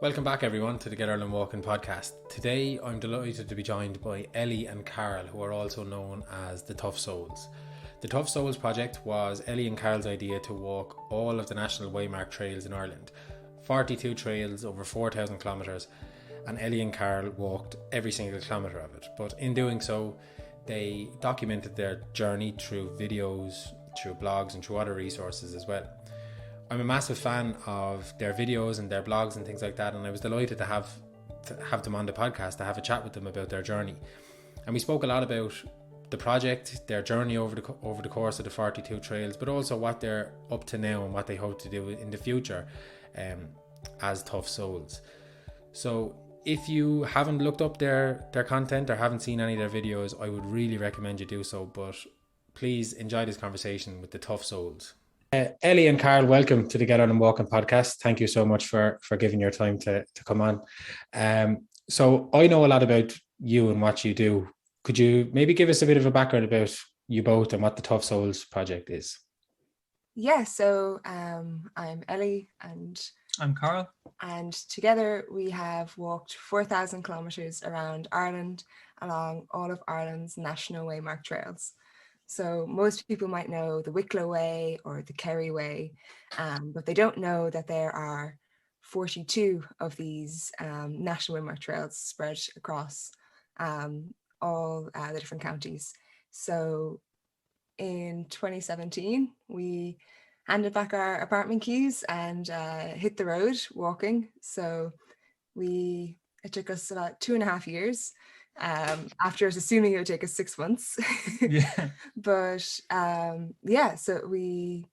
Welcome back everyone to the Get Ireland Walking podcast. Today I'm delighted to be joined by Ellie and Carl, who are also known as the Tough Souls. The Tough Souls project was Ellie and Carl's idea to walk all of the National Waymarked Trails in Ireland. 42 trails over 4,000 kilometres, and Ellie and Carl walked every single kilometre of it. But in doing so, they documented their journey through videos, through blogs and through other resources as well. I'm a massive fan of their videos and their blogs and things like that, and I was delighted to have them on the podcast to have a chat with them about their journey. And we spoke a lot about the project, their journey over the course of the 42 trails, but also what they're up to now and what they hope to do in the future as Tough Souls. So if you haven't looked up their content or haven't seen any of their videos, I would really recommend you do so. But please enjoy this conversation with the Tough Souls. Ellie and Carl, welcome to the Get On and Walking podcast. Thank you so much for giving your time to come on. So I know a lot about you and what you do. Could you maybe give us a bit of a background about you both and what the Tough Souls project is? Yeah, so I'm Ellie and I'm Carl. And together we have walked 4,000 kilometres around Ireland along all of Ireland's National Waymarked Trails. So most people might know the Wicklow Way or the Kerry Way, but they don't know that there are 42 of these National Waymarked Trails spread across all the different counties. So in 2017, we handed back our apartment keys and hit the road walking. So it took us about 2.5 years. After assuming it would take us 6 months. Yeah. But so we,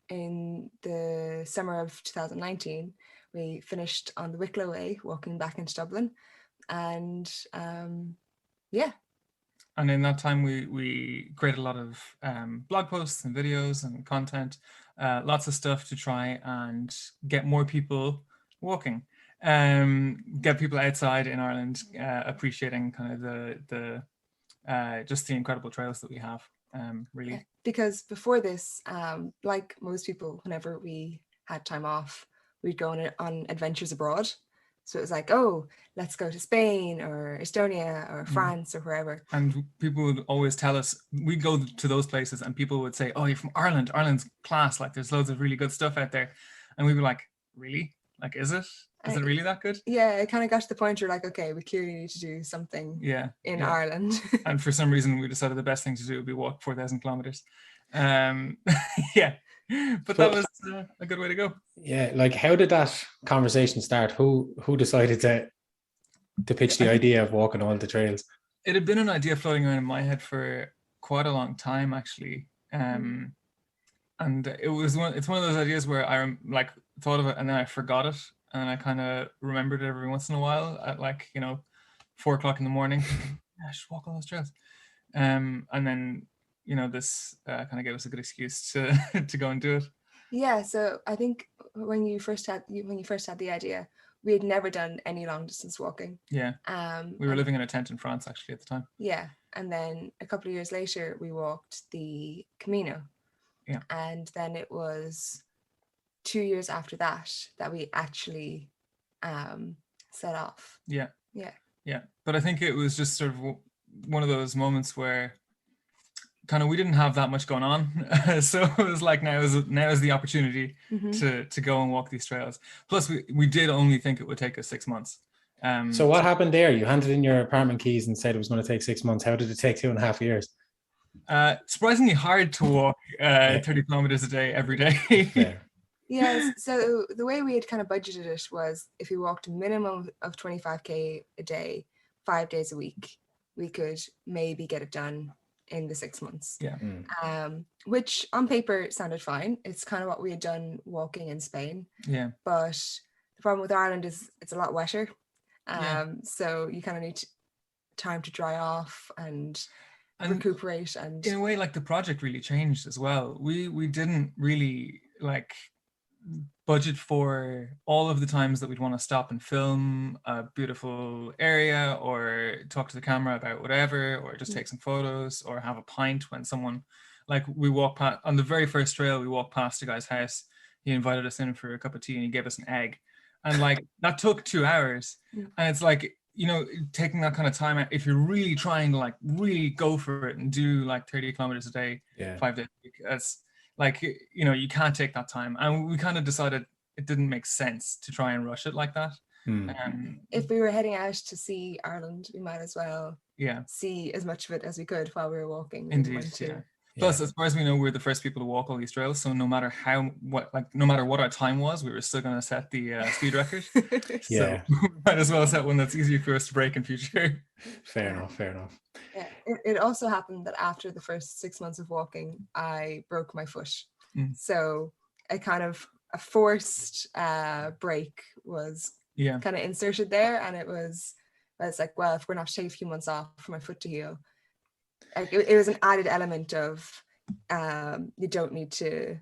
in the summer of 2019, we finished on the Wicklow Way, walking back into Dublin. And And in that time, we created a lot of blog posts and videos and content, lots of stuff to try and get more people walking. Get people outside in Ireland appreciating kind of the just the incredible trails that we have, really. Yeah, because before this, like most people, whenever we had time off, we'd go on adventures abroad. So it was like, oh, let's go to Spain or Estonia or France or wherever. And people would always tell us, we'd go to those places and people would say, oh, you're from Ireland. Ireland's class. Like there's loads of really good stuff out there. And we'd be like, really? Like, is it? Is it really that good? Yeah, it kind of got to the point where like, okay, we clearly need to do something in Ireland. And for some reason, we decided the best thing to do would be walk 4,000 kilometers. Yeah, but that was a good way to go. Yeah, like how did that conversation start? Who decided to pitch the idea of walking all the trails? It had been an idea floating around in my head for quite a long time, actually. And it's one of those ideas where I thought of it and then I forgot it. And I kind of remembered it every once in a while at 4 o'clock in the morning. I should walk all those trails. And then, this kind of gave us a good excuse to go and do it. Yeah. So I think when you first had the idea, we had never done any long distance walking. Yeah. We were living in a tent in France actually at the time. Yeah. And then a couple of years later, we walked the Camino. Yeah. And then it was 2 years after that we actually set off. Yeah. But I think it was just sort of one of those moments where kind of we didn't have that much going on, so it was like now is the opportunity to go and walk these trails. Plus, we did only think it would take us 6 months. So what happened there? You handed in your apartment keys and said it was going to take 6 months. How did it take 2.5 years? Surprisingly hard to walk 30 kilometers a day every day. Yes. So the way we had kind of budgeted it was if we walked a minimum of 25k a day, 5 days a week, we could maybe get it done in the 6 months. Yeah. Which on paper sounded fine. It's kind of what we had done walking in Spain. Yeah. But the problem with Ireland is it's a lot wetter. So you kind of need time to dry off and recuperate. And in a way, like the project really changed as well. We didn't really budget for all of the times that we'd want to stop and film a beautiful area or talk to the camera about whatever, or just take some photos or have a pint when someone, we walked past on the very first trail, we walked past a guy's house. He invited us in for a cup of tea and he gave us an egg. and like that took 2 hours. And it's like, you know, taking that kind of time out, if you're really trying to like really go for it and do like 30 kilometers a day, 5 days a week, it's like, you know, you can't take that time. And we kind of decided it didn't make sense to try and rush it like that. If we were heading out to see Ireland, we might as well yeah, see as much of it as we could while we were walking. indeed, yeah. Plus, as far as we know, we're the first people to walk all these trails. So no matter no matter what our time was, we were still going to set the speed record. So we might as well set one that's easier for us to break in future. Fair enough. Yeah. It also happened that after the first 6 months of walking, I broke my foot. So a kind of a forced break was kind of inserted there, and it's like, well, if we're going to have to take a few months off for my foot to heal, like it was an added element of you don't need to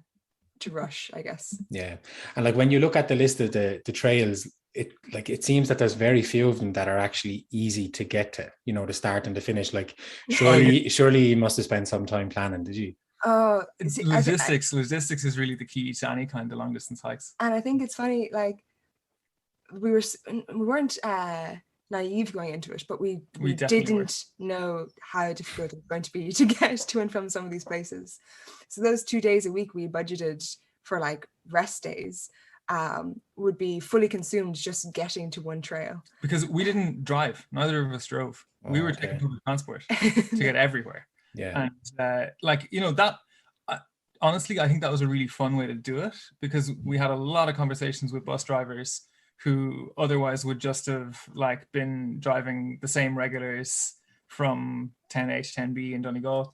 rush, I guess. Yeah. And like when you look at the list of the trails, it seems that there's very few of them that are actually easy to get to, you know, the start and the finish. Like surely you must have spent some time planning, did you? Logistics is really the key to any kind of long distance hikes. And I think it's funny, like we weren't naive going into it, but we didn't know how difficult it was going to be to get to and from some of these places. So those 2 days a week we budgeted for like rest days would be fully consumed just getting to one trail. Because we didn't drive, neither of us drove. We were taking public transport to get everywhere. Yeah. And like, you know, that honestly, I think that was a really fun way to do it, because we had a lot of conversations with bus drivers who otherwise would just have like been driving the same regulars from 10A to 10B in Donegal.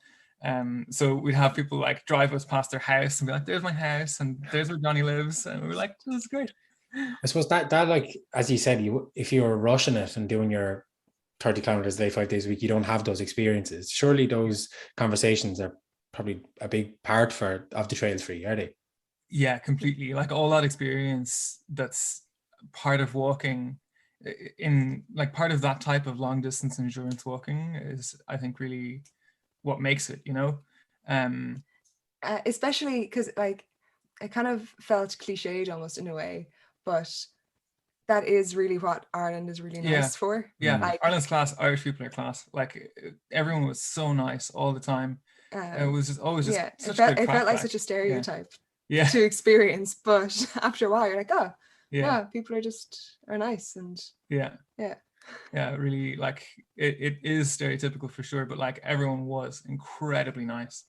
So we'd have people like drive us past their house and be like, there's my house and there's where Johnny lives. And we were like, this is great. I suppose that like, as you said, if you were rushing it and doing your 30 kilometers a day, 5 days a week, you don't have those experiences. Surely those conversations are probably a big part of the trails for you, are they? Yeah, completely. Like all that experience that's part of walking in, like part of that type of long distance endurance walking is, I think, really what makes it, you know. Especially because like it kind of felt cliched almost in a way, but that is really what Ireland is really nice for. Yeah, like, Ireland's class, Irish people are class. Like everyone was so nice all the time. It was just always just such it felt like such a stereotype to experience, but after a while you're like, oh yeah, people are nice. And really, like it is stereotypical for sure, but like everyone was incredibly nice.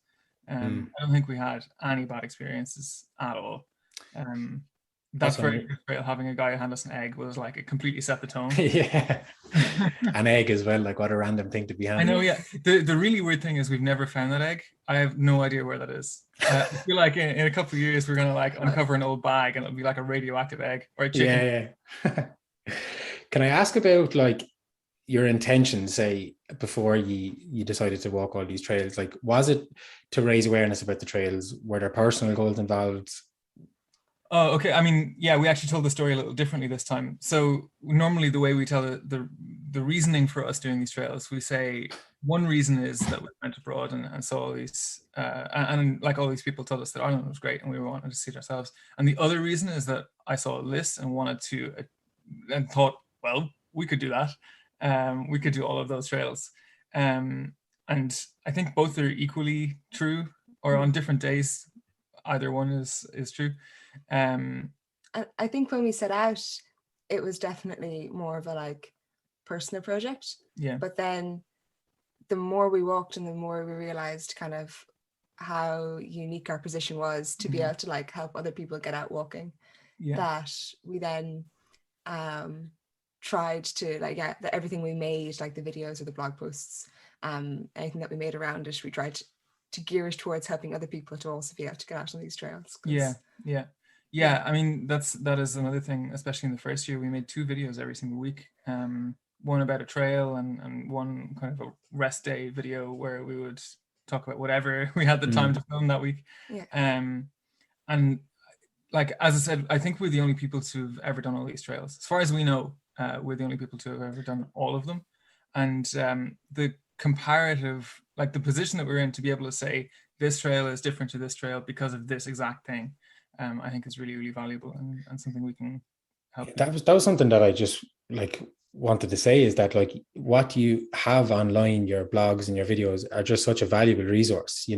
I don't think we had any bad experiences at all. That's very great. Having a guy hand us an egg was like, it completely set the tone. Yeah. An egg as well, like what a random thing to be handed. I know, yeah. The really weird thing is we've never found that egg. I have no idea where that is. I feel like in a couple of years we're gonna like uncover an old bag and it'll be like a radioactive egg or a chicken. Yeah. Can I ask about like your intentions, say, before you decided to walk all these trails? Like, was it to raise awareness about the trails? Were there personal goals involved? Oh, okay. I mean, yeah, we actually told the story a little differently this time. So normally the way we tell the reasoning for us doing these trails, we say one reason is that we went abroad and saw all these, and like all these people told us that Ireland was great and we wanted to see it ourselves. And the other reason is that I saw a list and wanted to, and thought, well, we could do that. We could do all of those trails. And I think both are equally true, or on different days, either one is true. I think when we set out, it was definitely more of a like personal project. Yeah. But then the more we walked and the more we realized kind of how unique our position was to be able to like help other people get out walking, that we then tried to like everything we made, like the videos or the blog posts, anything that we made around it, we tried to gear it towards helping other people to also be able to get out on these trails. Yeah, I mean, that is another thing, especially in the first year. We made 2 videos every single week. One about a trail and one kind of a rest day video where we would talk about whatever we had the time to film that week. And like, as I said, I think we're the only people to have ever done all these trails. As far as we know, we're the only people to have ever done all of them. And the comparative, like the position that we're in to be able to say this trail is different to this trail because of this exact thing, I think is really, really valuable and something we can help. That was something that I just like wanted to say, is that like what you have online, your blogs and your videos, are just such a valuable resource.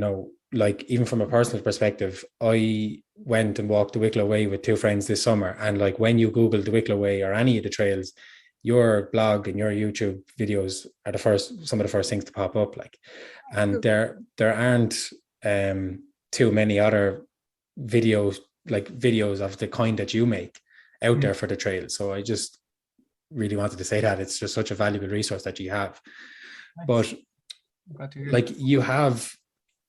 Like even from a personal perspective, I went and walked the Wicklow Way with two friends this summer, and like when you Google the Wicklow Way or any of the trails, your blog and your YouTube videos are some of the first things to pop up. Like, and there aren't too many other videos of the kind that you make out there for the trail. So I just really wanted to say that it's just such a valuable resource that you have. Nice. But like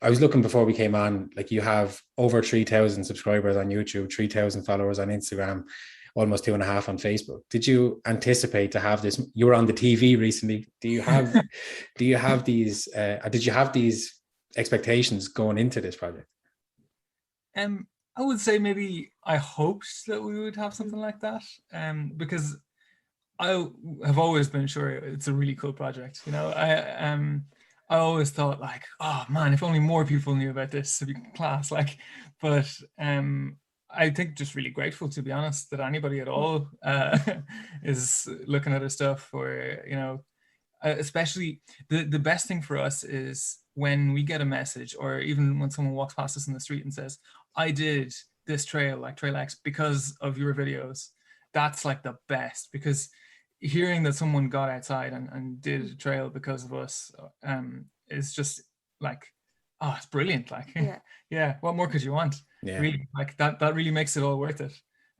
I was looking before we came on, like you have over 3,000 subscribers on YouTube, 3,000 followers on Instagram, almost 2.5 on Facebook. Did you anticipate to have this? You were on the TV recently. Did you have these expectations going into this project? I would say maybe I hoped that we would have something like that, because I have always been sure it's a really cool project. I always thought like, oh man, if only more people knew about this, it'd be class. Like, but I think just really grateful, to be honest, that anybody at all is looking at our stuff, or especially the best thing for us is when we get a message, or even when someone walks past us in the street and says, I did this trail, like Trail X, because of your videos. That's like the best, because hearing that someone got outside and did a trail because of us is just like, oh, it's brilliant. Like, yeah, what more could you want? Yeah. Really, like that really makes it all worth it.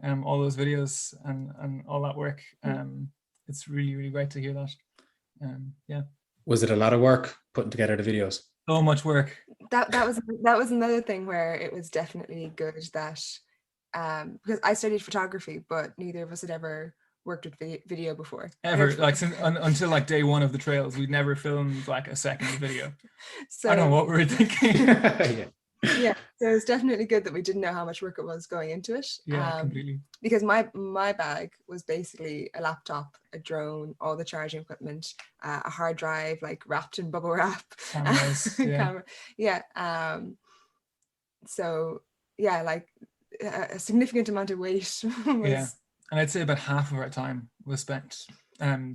All those videos and all that work. It's really, really great to hear that. Yeah. Was it a lot of work putting together the videos? So much work. That was another thing where it was definitely good that because I studied photography, but neither of us had ever worked with video before. Ever, like until like day one of the trails, we'd never filmed like a second video. So I don't know what we were thinking. Yeah, so it was definitely good that we didn't know how much work it was going into it. Yeah, completely. Because my bag was basically a laptop, a drone, all the charging equipment, a hard drive like wrapped in bubble wrap. Cameras, camera. Yeah. So yeah, like a significant amount of weight was. Yeah, and I'd say about half of our time was spent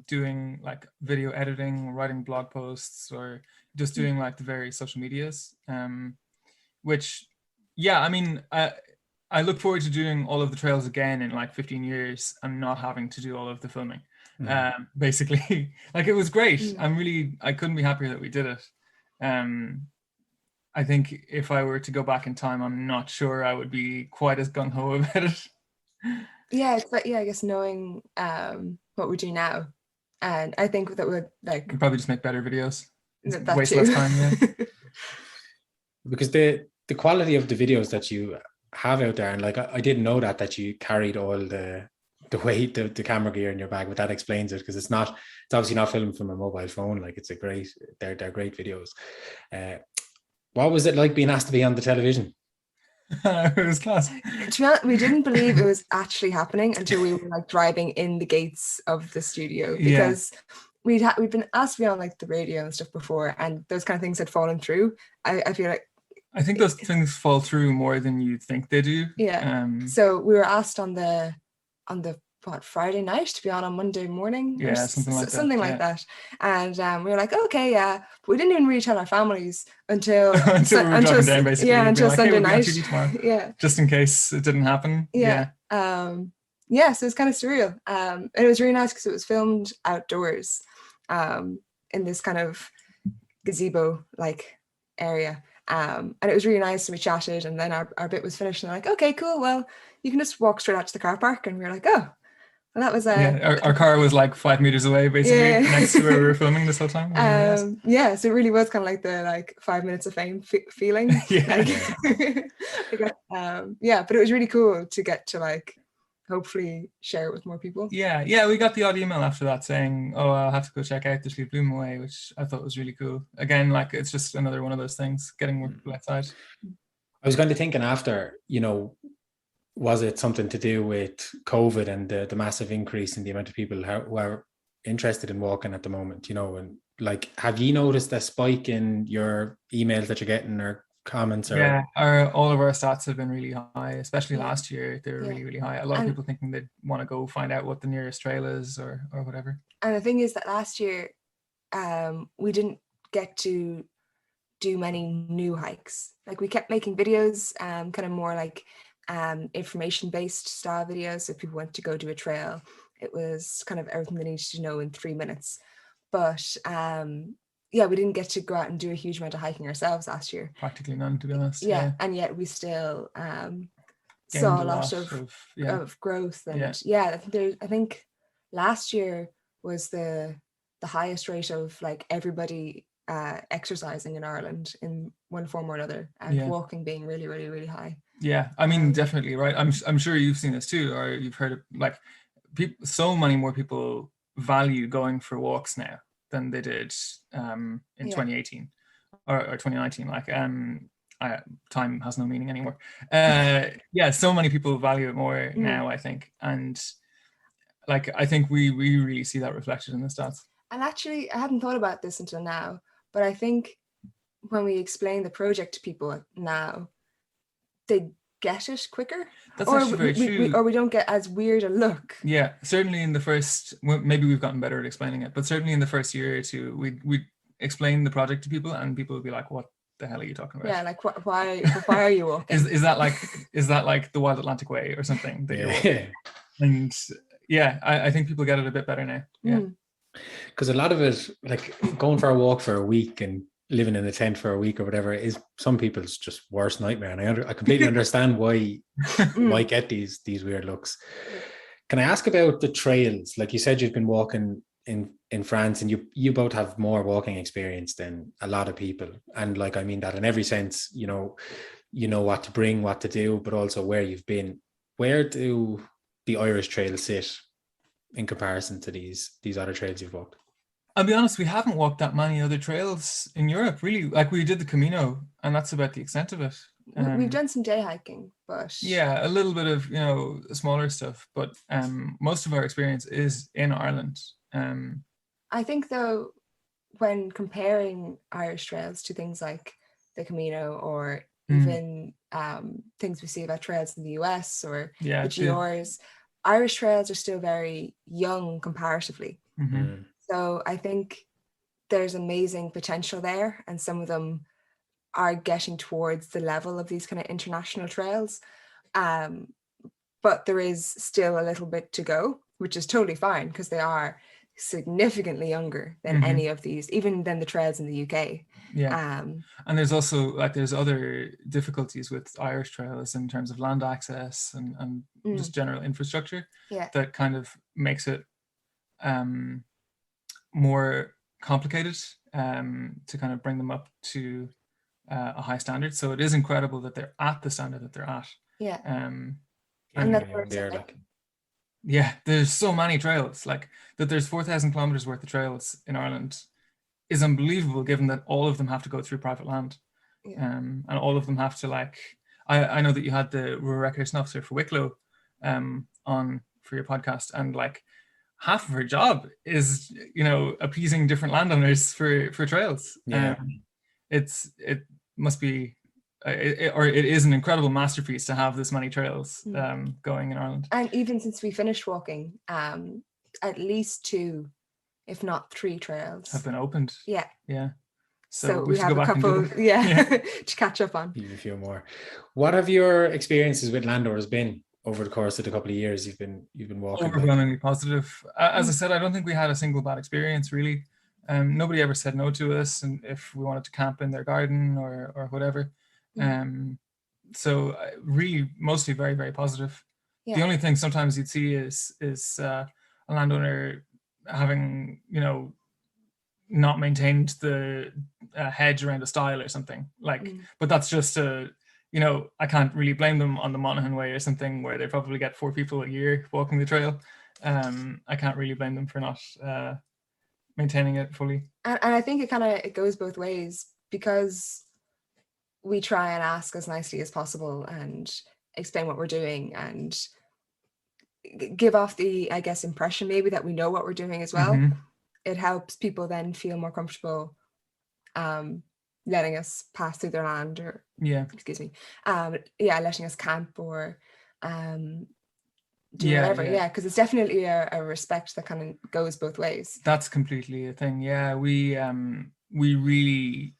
doing like video editing, writing blog posts, or just doing like the various social medias. Which, yeah, I mean, I look forward to doing all of the trails again in like 15 years and not having to do all of the filming. Basically, like it was great. I couldn't be happier that we did it. I think if I were to go back in time, I'm not sure I would be quite as gung-ho about it. Yeah, but I guess knowing what we do now, and I think that would like we'd probably just make better videos. Waste less time, yeah. Because the quality of the videos that you have out there, and like I didn't know that you carried all the weight, the camera gear in your bag, but that explains it, because it's obviously not filmed from a mobile phone. Like they're great videos. What was it like being asked to be on the television? It was class. To be honest, we didn't believe it was actually happening until we were like driving in the gates of the studio, because we'd been asked to be on like the radio and stuff before, and those kind of things had fallen through. I feel like I think those things fall through more than you think they do. Yeah. So we were asked on the Friday night to be on Monday morning. Yeah, something like that. And we were like, okay, yeah. But we didn't even really tell our families until until we were driving down, basically. Yeah, until Sunday night. Yeah. Just in case it didn't happen. Yeah. Yeah, so it's kind of surreal. And it was really nice because it was filmed outdoors in this kind of gazebo like area. And it was really nice, and we chatted, and then our bit was finished, and they're like, okay, cool, well, you can just walk straight out to the car park. And we were like, oh, well, that was our car was like 5 meters away, basically, next to where we were filming this whole time. Yeah, so it really was kind of like the 5 minutes of fame feeling. Yeah. But it was really cool to get to like hopefully share it with more people. Yeah, we got the odd email after that saying, oh, I'll have to go check out the Sleep Bloom Away, which I thought was really cool. Again, like it's just another one of those things, getting more people outside. I was kind of thinking after, was it something to do with COVID and the massive increase in the amount of people who are interested in walking at the moment, and like, have you noticed a spike in your emails that you're getting or comments? Or Yeah, all of our stats have been really high, especially last year. They were really, really high. A lot of people thinking they'd want to go find out what the nearest trail is or whatever. And the thing is that last year, we didn't get to do many new hikes. Like we kept making videos, kind of more like information-based style videos. So if people went to go do a trail, it was kind of everything they needed to know in 3 minutes. But yeah, we didn't get to go out and do a huge amount of hiking ourselves last year. Practically none, to be honest. Yeah, and yet we still saw a lot of growth. And I think last year was the highest rate of like everybody exercising in Ireland in one form or another, and walking being really, really, really high. Yeah, I mean, definitely, right? I'm sure you've seen this too, or you've heard of, like, people, so many more people value going for walks now than they did in 2018 or 2019. Like, time has no meaning anymore. Yeah, so many people value it more now, I think, and like I think we really see that reflected in the stats. And actually, I hadn't thought about this until now, but I think when we explain the project to people now, they get it quicker. That's actually very true. Or we don't get as weird a look. Yeah, certainly in the first, well, maybe we've gotten better at explaining it, but certainly in the first year or two, we explain the project to people, and people would be like, "What the hell are you talking about?" Yeah, like why are you walking? is that like the Wild Atlantic Way or something that you're walking? And yeah, I think people get it a bit better now. Yeah. Because a lot of it, like going for a walk for a week and living in a tent for a week or whatever, is some people's just worst nightmare. And I completely understand why get these weird looks. Can I ask about the trails? Like you said, you've been walking in France, and you both have more walking experience than a lot of people. And like, I mean that in every sense, you know what to bring, what to do, but also where you've been. Where do the Irish trails sit in comparison to these other trails you've walked? I'll be honest, we haven't walked that many other trails in Europe, really. Like, we did the Camino, and that's about the extent of it. We've done some day hiking, but yeah, a little bit of smaller stuff, but most of our experience is in Ireland. I think though, when comparing Irish trails to things like the Camino or even things we see about trails in the US or the GRs, Irish trails are still very young comparatively. So I think there's amazing potential there, and some of them are getting towards the level of these kind of international trails. But there is still a little bit to go, which is totally fine because they are significantly younger than any of these, even than the trails in the UK. Yeah. And there's also there's other difficulties with Irish trails in terms of land access and just general infrastructure that kind of makes it more complicated to kind of bring them up to a high standard. So it is incredible that they're at the standard that they're at. Yeah. And that's there's so many trails, like that there's 4,000 kilometers worth of trails in Ireland is unbelievable, given that all of them have to go through private land. And all of them have to, like, I know that you had the recreation officer for Wicklow on for your podcast, and like half of her job is appeasing different landowners for trails. It must be it is an incredible masterpiece to have this many trails going in Ireland. And even since we finished walking, at least 2, if not 3 trails have been opened. Yeah. So we have a couple to catch up on. Even a few more. What have your experiences with landowners been over the course of the couple of years you've been walking? Overwhelmingly positive. As I said, I don't think we had a single bad experience, really. Nobody ever said no to us, and if we wanted to camp in their garden or whatever. So really, mostly very, very positive. The only thing sometimes you'd see is a landowner having not maintained the hedge around a stile or something, like, but that's just I can't really blame them on the Monaghan Way or something where they probably get 4 people a year walking the trail. I can't really blame them for not maintaining it fully. And I think it goes both ways, because we try and ask as nicely as possible and explain what we're doing and give off the, I guess, impression maybe that we know what we're doing as well. It helps people then feel more comfortable letting us pass through their land, or excuse me, letting us camp or do whatever. Because it's definitely a respect that kind of goes both ways. That's completely a thing. We really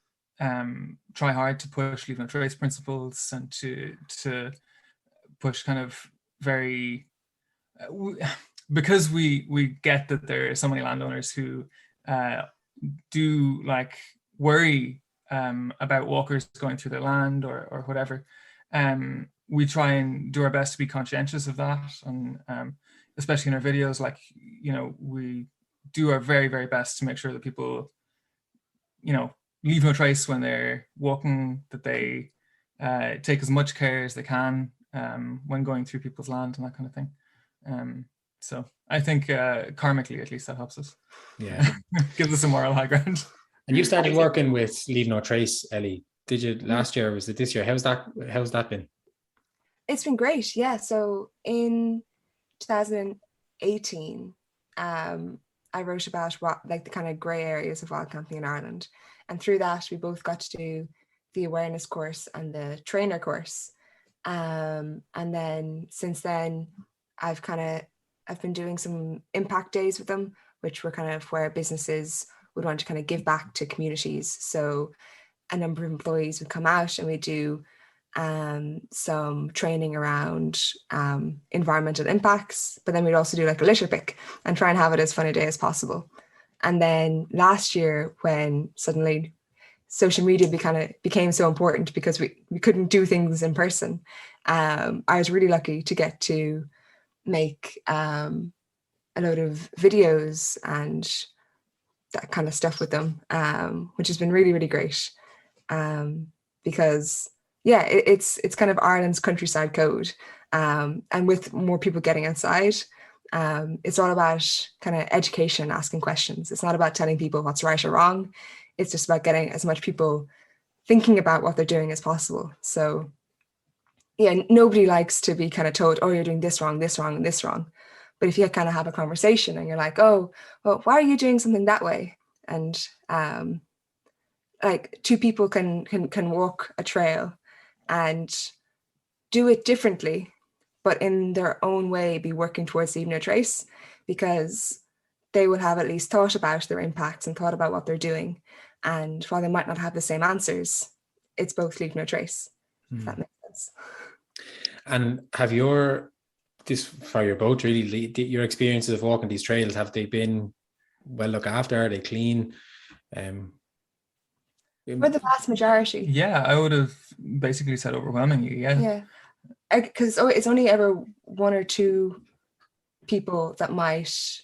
try hard to push Leave No Trace principles, and to push kind of very because we get that there are so many landowners who do like worry about walkers going through their land or whatever. We try and do our best to be conscientious of that, and especially in our videos, like, you know, we do our very, very best to make sure that people, you know, leave no trace when they're walking, that they take as much care as they can when going through people's land and that kind of thing. So I think karmically, at least, that helps us. Yeah. Gives us a moral high ground. And you started working with Leave No Trace, Ellie. Did you last year, or was it this year? How's that been? It's been great, yeah. So in 2018, I wrote about what, like, the kind of grey areas of wild camping in Ireland. And through that, we both got to do the awareness course and the trainer course. And then since then, I've been doing some impact days with them, which were kind of where businesses would want to kind of give back to communities. So a number of employees would come out and we do some training around environmental impacts, but then we'd also do like a litter pick and try and have it as fun a day as possible. And then last year, when suddenly social media became so important because we couldn't do things in person, I was really lucky to get to make a load of videos and that kind of stuff with them, which has been really, really great, because it's kind of Ireland's countryside code, and with more people getting outside, it's all about kind of education, asking questions. It's not about telling people what's right or wrong. It's just about getting as much people thinking about what they're doing as possible. So yeah, nobody likes to be kind of told, oh, you're doing this wrong, this wrong, and this wrong. But if you kind of have a conversation and you're like, oh, well, why are you doing something that way? And like, two people can walk a trail and do it differently, but in their own way be working towards Leave No Trace, because they will have at least thought about their impacts and thought about what they're doing. And while they might not have the same answers, it's both Leave No Trace, if that makes sense. And have your boat really, your experiences of walking these trails, have they been well looked after? Are they clean? For the vast majority. Yeah, I would have basically said overwhelmingly, yeah. Yeah, because it's only ever one or two people that might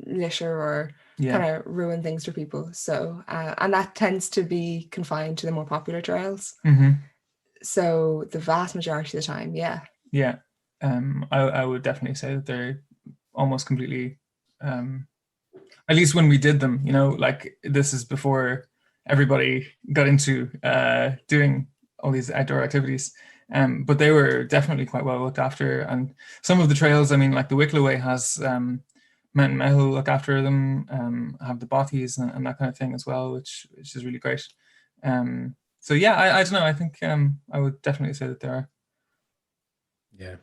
litter or kind of ruin things for people. So, and that tends to be confined to the more popular trails. Mm-hmm. So the vast majority of the time, yeah. Yeah, I would definitely say that they're almost completely, at least when we did them, you know, like, this is before everybody got into doing all these outdoor activities. But they were definitely quite well looked after. And some of the trails, I mean, like the Wicklow Way has Mountain Mehul look after them, have the bothies and that kind of thing as well, which is really great. So yeah, I don't know. I think I would definitely say that there are. Yeah.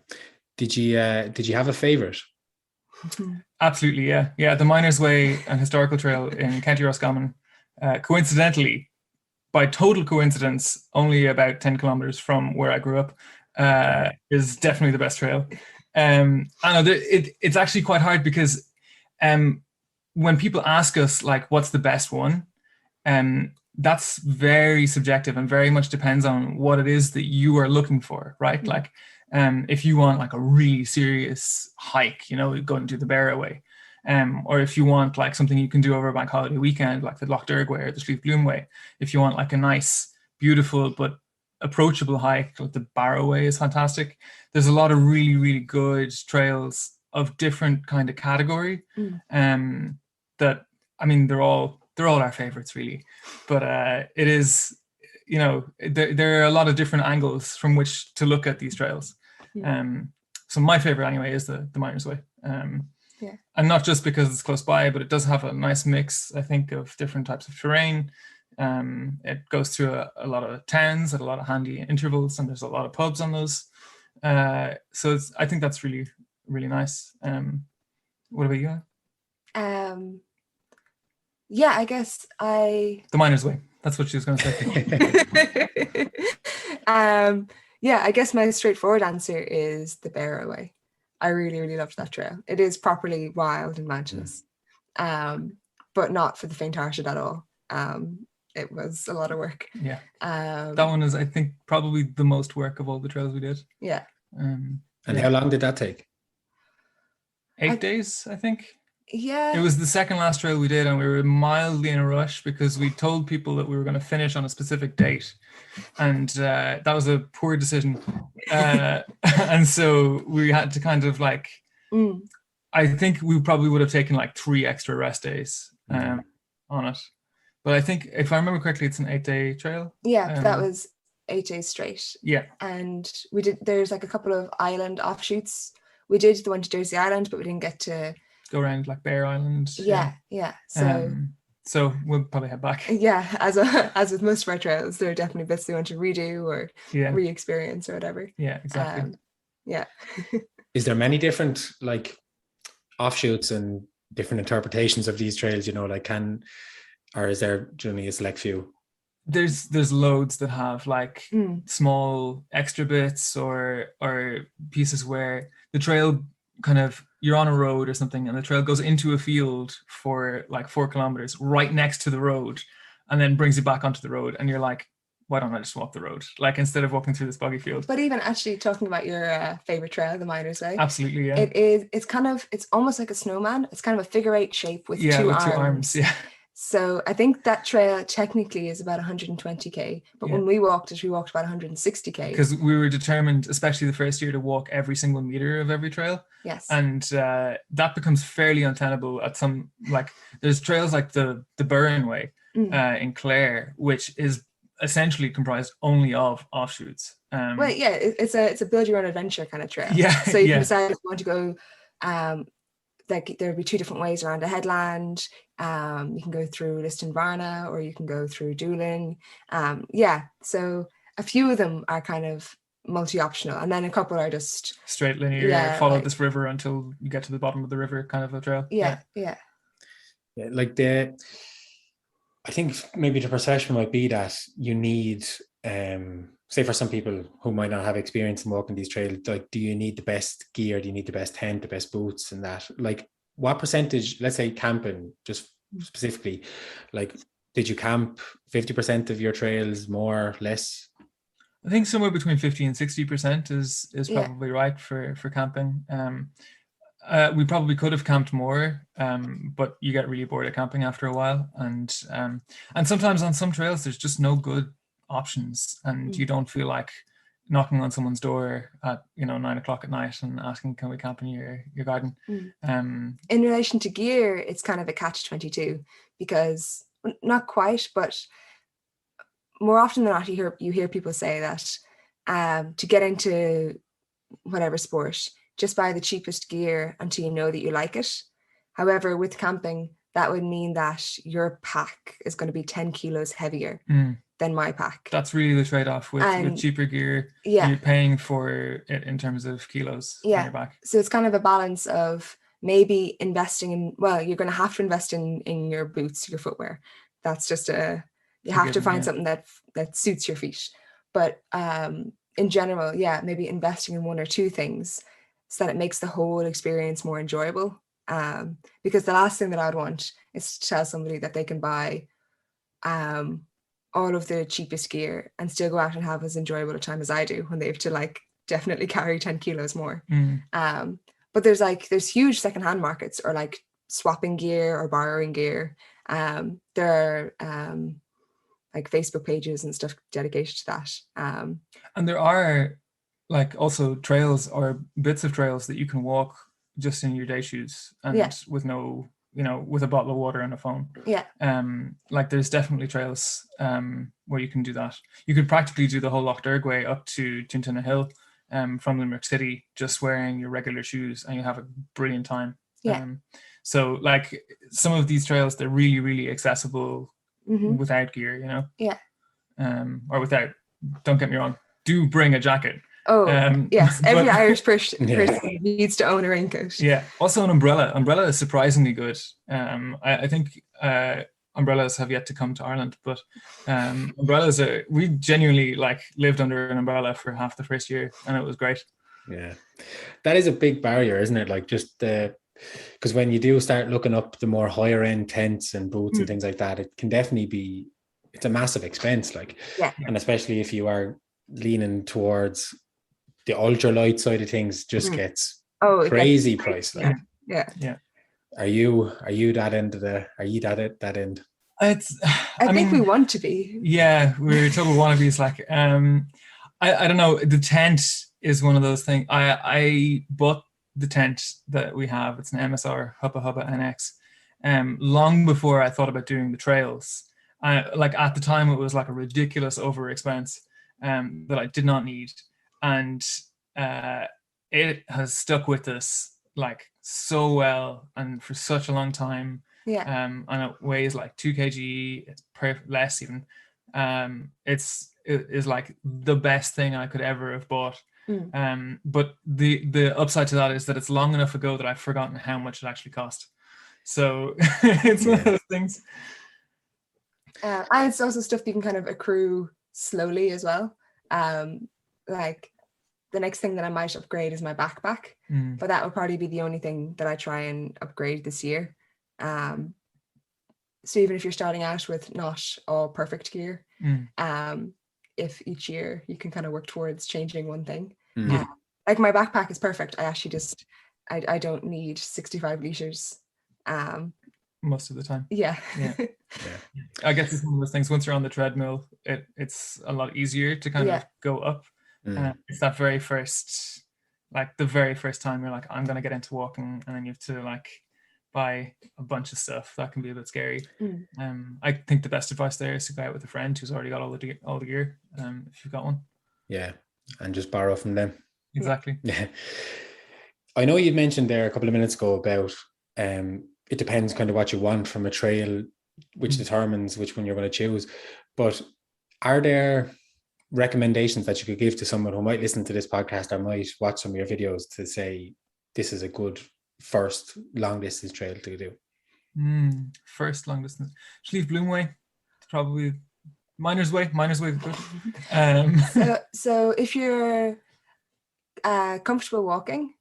Did you have a favorite? Absolutely, yeah. Yeah, the Miners Way and Historical Trail in County Roscommon, coincidentally, by total coincidence, only about 10 kilometers from where I grew up, is definitely the best trail. I know it's actually quite hard because when people ask us, like, what's the best one, that's very subjective and very much depends on what it is that you are looking for, right? Mm-hmm. Like, if you want like a really serious hike, you know, going to the Barrow Way, or if you want like something you can do over a bank holiday weekend, like the Loch Derg Way or the Slieve Bloom Way, if you want like a nice, beautiful but approachable hike, like the Barrow Way is fantastic. There's a lot of really, really good trails of different kind of category. That, I mean, they're all our favorites really, but it is, you know, there are a lot of different angles from which to look at these trails. So my favorite anyway is the Miners Way. And not just because it's close by, but it does have a nice mix, I think, of different types of terrain. It goes through a lot of towns at a lot of handy intervals, and there's a lot of pubs on those. So I think that's really, really nice. What about you? Yeah, I guess The Miner's Way. That's what she was going to say. Yeah, I guess my straightforward answer is the Barrow Way. I really, really loved that trail. It is properly wild and mountainous, but not for the faint-hearted at all. It was a lot of work. Yeah. That one is, I think, probably the most work of all the trails we did. Yeah. And how long did that take? 8 days, I think. Yeah. It was the second last trail we did, and we were mildly in a rush because we told people that we were going to finish on a specific date, and that was a poor decision. And so we had to kind of like, I think we probably would have taken like 3 extra rest days on it. But I think, if I remember correctly, it's an 8-day trail. Yeah, that was 8 days straight. Yeah. And we did, there's like a couple of island offshoots. We did the one to Jersey Island, but we didn't get to go around like Bear Island. Yeah. So we'll probably head back. Yeah, as with most of our trails, there are definitely bits we want to redo or re-experience or whatever. Yeah, exactly. Yeah. Is there many different like offshoots and different interpretations of these trails? You know, like or is there generally a select few? There's loads that have like small extra bits or pieces where the trail kind of, you're on a road or something and the trail goes into a field for like 4 kilometers right next to the road and then brings you back onto the road, and you're like, why don't I just walk the road, like, instead of walking through this boggy field? But even actually talking about your favorite trail, the Miner's Way, absolutely, yeah, it's almost like a snowman. It's kind of a figure 8 shape with two arms. Yeah. So I think that trail technically is about 120k, but when we walked about 160k. Because we were determined, especially the first year, to walk every single meter of every trail. Yes. And that becomes fairly untenable at some, like, there's trails like the Burren Way in Clare, which is essentially comprised only of offshoots. Well, yeah, it's a build your own adventure kind of trail. Yeah. So you can decide if you want to go. Like there'll be 2 different ways around a headland. You can go through Listonvarna or you can go through Doolin. So a few of them are kind of multi-optional, and then a couple are just straight linear, follow this river until you get to the bottom of the river kind of a trail. Yeah. Like I think maybe the perception might be that you need say for some people who might not have experience in walking these trails, like, do you need the best gear? Do you need the best tent, the best boots and that? Like, what percentage, let's say camping, just specifically, like, did you camp 50% of your trails, more, less? I think somewhere between 50 and 60% is probably right for camping. We probably could have camped more, but you get really bored of camping after a while. And sometimes on some trails, there's just no good options, and you don't feel like knocking on someone's door at 9 o'clock at night and asking, can we camp in your garden? In relation to gear, it's kind of a catch-22, because not quite, but more often than not you hear people say that to get into whatever sport, just buy the cheapest gear until you know that you like it. However, with camping, that would mean that your pack is going to be 10 kilos heavier than my pack. That's really the trade-off with cheaper gear. Yeah. You're paying for it in terms of kilos on your back. So it's kind of a balance of maybe investing in, you're going to have to invest in your boots, your footwear. That's just you have to find something that suits your feet. But in general, maybe investing in 1 or 2 things so that it makes the whole experience more enjoyable. Because the last thing that I'd want is to tell somebody that they can buy all of the cheapest gear and still go out and have as enjoyable a time as I do when they have to like definitely carry 10 kilos more. But there's huge secondhand markets, or like swapping gear or borrowing gear. There are like Facebook pages and stuff dedicated to that. And there are like also trails or bits of trails that you can walk just in your day shoes and with no, with a bottle of water and a phone. Like there's definitely trails where you can do that. You could practically do the whole Loch Derg way up to Tintinna Hill from Limerick City, just wearing your regular shoes, and you have a brilliant time. So like some of these trails, they're really, really accessible without gear, Yeah. Or without, don't get me wrong, do bring a jacket. Oh, yes. Every Irish person Yeah. needs to own a raincoat. Yeah. Also an umbrella. Umbrella is surprisingly good. I think umbrellas have yet to come to Ireland, but umbrellas we genuinely like lived under an umbrella for half the first year, and it was great. Yeah. That is a big barrier, isn't it? Like just because when you do start looking up the more higher end tents and boots and things like that, it can definitely be, it's a massive expense. Like, and especially if you are leaning towards the ultralight side of things, just gets crazy price. Like, yeah. Are you that end of the? Are you that end? I think we want to be. Yeah, we're total wannabes. Like, I don't know. The tent is one of those things. I bought the tent that we have. It's an MSR Hubba Hubba NX. Long before I thought about doing the trails. Like at the time, it was like a ridiculous over expense that I did not need, and it has stuck with us like so well and for such a long time. And it weighs like 2 kg. It's less even. It is like the best thing I could ever have bought. But the upside to that is that it's long enough ago that I've forgotten how much it actually cost. So it's one of those things. And it's also stuff you can kind of accrue slowly as well. Like the next thing that I might upgrade is my backpack, but that will probably be the only thing that I try and upgrade this year. So even if you're starting out with not all perfect gear, if each year you can kind of work towards changing one thing. Like my backpack is perfect. I actually just I don't need 65 liters. Most of the time. Yeah. I guess it's one of those things. Once you're on the treadmill, it's a lot easier to kind of go up. It's that very first, like the very first time you're like, I'm gonna get into walking, and then you have to like buy a bunch of stuff. That can be a bit scary. I think the best advice there is to go out with a friend who's already got all the gear. If you've got one. Yeah, and just borrow from them. Exactly. Yeah. I know you mentioned there a couple of minutes ago about it depends kind of what you want from a trail, which determines which one you're going to choose. But are there recommendations that you could give to someone who might listen to this podcast or might watch some of your videos to say this is a good first long distance trail to do? First long distance, Slieve Bloomway, probably Miner's Way is good. So if you're comfortable walking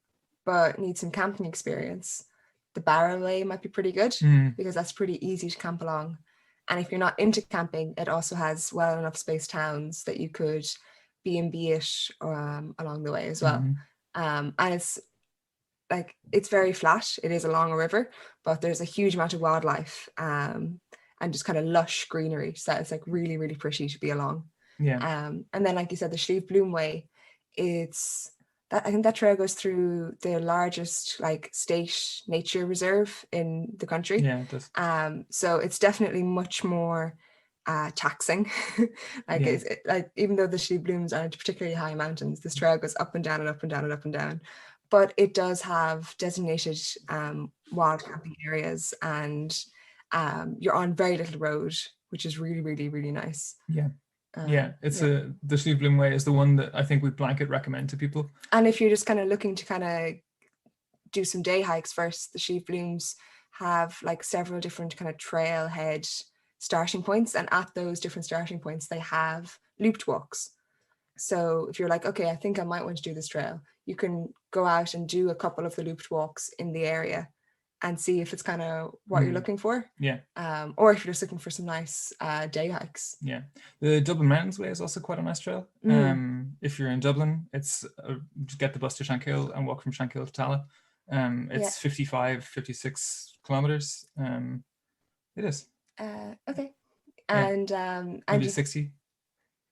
but need some camping experience, the Barrow Way might be pretty good because that's pretty easy to camp along. And if you're not into camping, it also has well enough spaced towns that you could B&B it along the way as well. And it's very flat. It is along a river, but there's a huge amount of wildlife and just kind of lush greenery. So it's like really, really pretty to be along. And then, like you said, the Slieve Bloom Way, I think that trail goes through the largest like state nature reserve in the country. Yeah, it does. So it's definitely much more taxing. It's like even though the Slieve Blooms aren't particularly high mountains, this trail goes up and down and up and down and up and down. But it does have designated wild camping areas, and you're on very little road, which is really, really, really nice. The Slieve Bloom Way is the one that I think we blanket recommend to people. And if you're just kind of looking to kind of do some day hikes first, the Slieve Blooms have like several different kind of trailhead starting points, and at those different starting points they have looped walks. So if you're like, okay, I think I might want to do this trail, you can go out and do a couple of the looped walks in the area and see if it's kind of what you're looking for. Or if you're just looking for some nice day hikes. The Dublin Mountains Way is also quite a nice trail. If you're in Dublin, it's just get the bus to Shankill and walk from Shankill to Tala. It's 56 kilometers. It is. Okay. And maybe 60.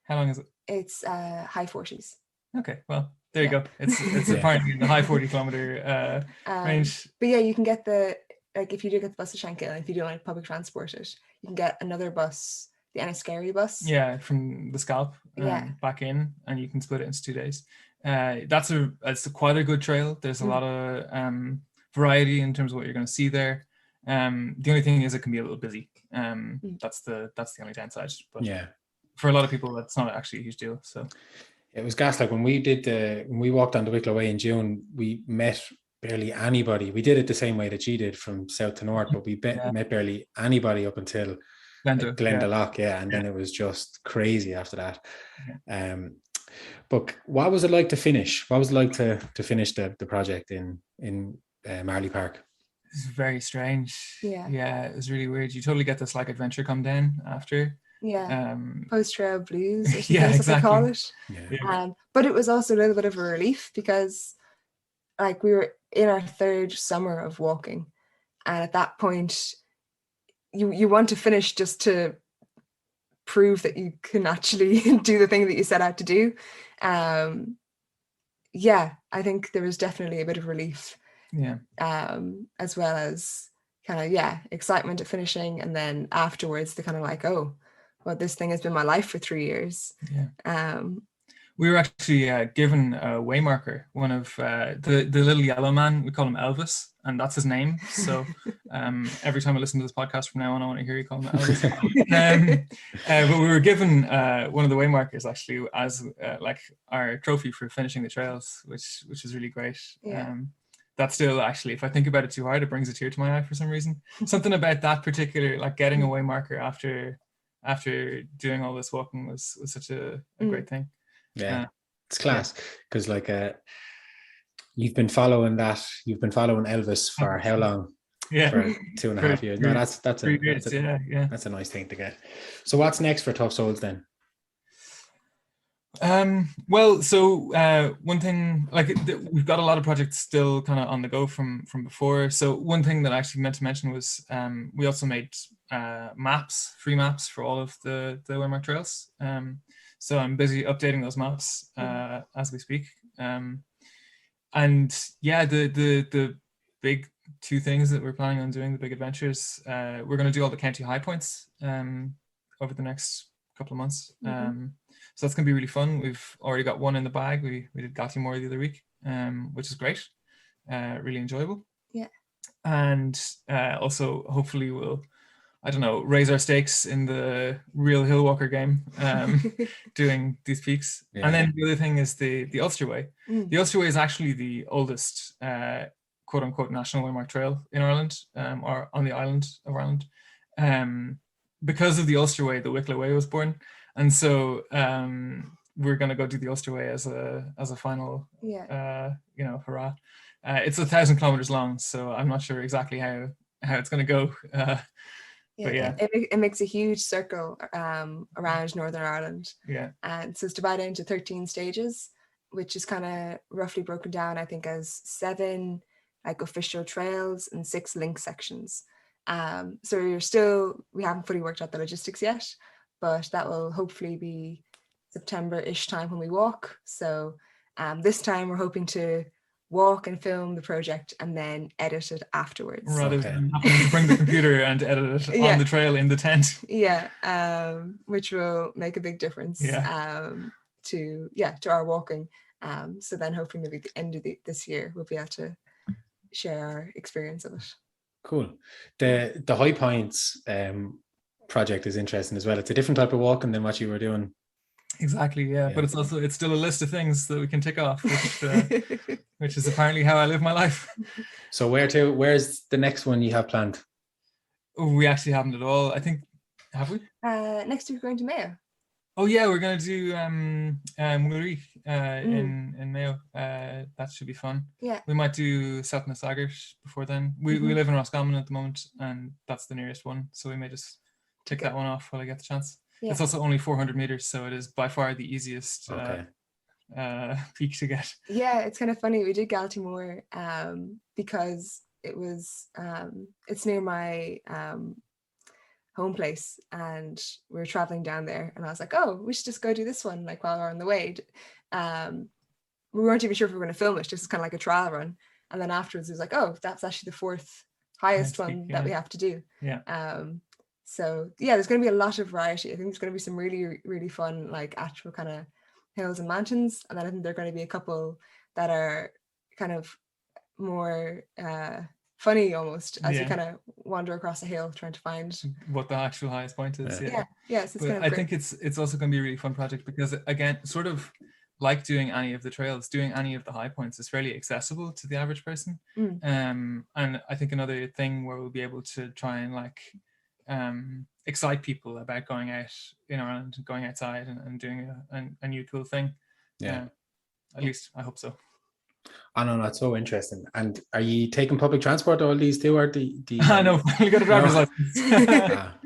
How long is it? It's high 40s. Okay, well, there you go. It's apparently in the high 40 kilometer range. But yeah, you can get if you do get the bus to Shankill, and if you don't like public transport it, you can get another bus, the Enniskerry bus. Yeah, from the Scalp back in, and you can split it into 2 days. It's quite a good trail. There's a lot of variety in terms of what you're going to see there. The only thing is it can be a little busy. That's the only downside. But Yeah. for a lot of people, that's not actually a huge deal. So it was gas. Like when we walked on the Wicklow Way in June, we met barely anybody. We did it the same way that you did, from south to north, but we met barely anybody up until Glendalough, and then it was just crazy after that. But what was it like to finish? What was it like to finish the project in Marley Park? It's very strange. Yeah, it was really weird. You totally get this like adventure come down after. Post-trail blues, or something, exactly. they call it. Yeah. But it was also a little bit of a relief, because like we were in our third summer of walking, and at that point you want to finish just to prove that you can actually do the thing that you set out to do. I think there was definitely a bit of relief, as well as kind of excitement at finishing, and then afterwards the kind of like, oh well, this thing has been my life for 3 years. We were actually given a waymarker, one of the little yellow man. We call him Elvis, and that's his name. So every time I listen to this podcast from now on, I want to hear you call him Elvis. But we were given one of the waymarkers actually as like our trophy for finishing the trails, which is really great. That still, actually, if I think about it too hard, it brings a tear to my eye for some reason. Something about that particular, like getting a waymarker after doing all this walking was such a great thing. It's class, because like you've been following Elvis for how long? For 2.5 years. No, that's a nice thing to get. So what's next for Tough Souls then? Well, so one thing, like we've got a lot of projects still kind of on the go from before. So one thing that I actually meant to mention was we also made free maps for all of the Waymarked Trails. So I'm busy updating those maps as we speak. And the big two things that we're planning on doing, the big adventures, we're going to do all the county high points over the next couple of months. So that's going to be really fun. We've already got one in the bag. We did Galtymore the other week, which is great, really enjoyable. And also hopefully we'll, I don't know, raise our stakes in the real hill walker game, doing these peaks. And then the other thing is the Ulster Way. The Ulster Way is actually the oldest quote unquote National Waymarked Trail in Ireland, or on the island of Ireland. Because of the Ulster Way, the Wicklow Way was born. And so we're going to go do the Ulster Way as a final, hurrah. It's 1,000 kilometers long, so I'm not sure exactly how it's going to go. But it makes a huge circle around Northern Ireland. And so it's divided into 13 stages, which is kind of roughly broken down, I think, as 7 like official trails and 6 link sections. So we haven't fully worked out the logistics yet, but that will hopefully be September-ish time when we walk. So this time we're hoping to walk and film the project and then edit it afterwards. Rather than having to bring the computer and edit it on the trail in the tent. Which will make a big difference to our walking. So then hopefully maybe at the end of this year we'll be able to share our experience of it. Cool. The High Points project is interesting as well. It's a different type of walking than what you were doing. Exactly, but it's still a list of things that we can tick off, which is apparently how I live my life. So where's the next one you have planned? We actually haven't at all. I think, have we? Next week we're going to Mayo. Oh yeah, we're going to do Mulrich in Mayo. That should be fun. We might do South Sagart before then. We live in Roscommon at the moment, and that's the nearest one, so we may just tick that one off while I get the chance. It's also only 400 meters, so it is by far the easiest peak to get. It's kind of funny. We did Galtymore because it was it's near my home place, and we were traveling down there, and I was like, oh, we should just go do this one like while we're on the way. We weren't even sure if we were going to film it, just kind of like a trial run. And then afterwards it was like, oh, that's actually the 4th highest one that we have to do. So there's going to be a lot of variety. I think there's going to be some really, really fun, like actual kind of hills and mountains. And then I think there are going to be a couple that are kind of more funny almost as you Yeah. kind of wander across a hill trying to find what the actual highest point is. yeah so it's But kind of I great. think it's also going to be a really fun project because, again, sort of like doing any of the trails, doing any of the high points is fairly accessible to the average person. And I think another thing where we'll be able to try and like excite people about going out, and going outside and doing a new cool thing. Yeah. At least I hope so. I know, that's so interesting. And are you taking public transport to all these too, or I know, finally got a driver's license.